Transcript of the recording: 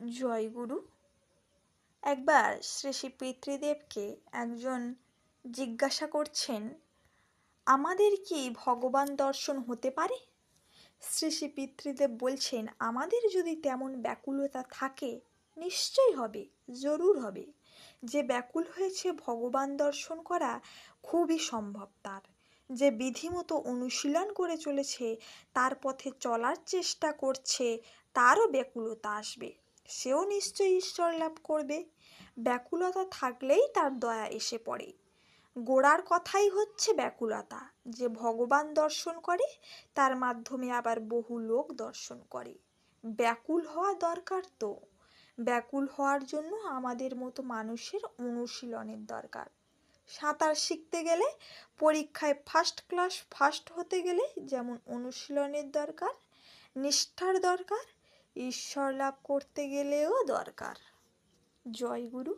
জয়গুরু। একবার শ্রী শ্রী পিতৃদেবকে একজন জিজ্ঞাসা করছেন, আমাদের কি ভগবান দর্শন হতে পারে? শ্রী শ্রী পিতৃদেব বলছেন, আমাদের যদি তেমন ব্যাকুলতা থাকে নিশ্চয়ই হবে, জরুর হবে। যে ব্যাকুল হয়েছে ভগবান দর্শন করা খুবই সম্ভব তার। যে বিধিমতো অনুশীলন করে চলেছে, তার পথে চলার চেষ্টা করছে, তারও ব্যাকুলতা আসবে, সেও নিশ্চয়ই ঈশ্বর লাভ করবে। ব্যাকুলতা থাকলেই তার দয়া এসে পড়ে। গোড়ার কথাই হচ্ছে ব্যাকুলতা। যে ভগবান দর্শন করে তার মাধ্যমে আবার বহু লোক দর্শন করে। ব্যাকুল হওয়া দরকার। তো ব্যাকুল হওয়ার জন্য আমাদের মতো মানুষের অনুশীলনের দরকার। সাঁতার শিখতে গেলে, পরীক্ষায় ফার্স্ট ক্লাস ফার্স্ট হতে গেলে যেমন অনুশীলনের দরকার, নিষ্ঠার দরকার, ঈশ্বর লাভ করতে গেলেও দরকার। জয় গুরু।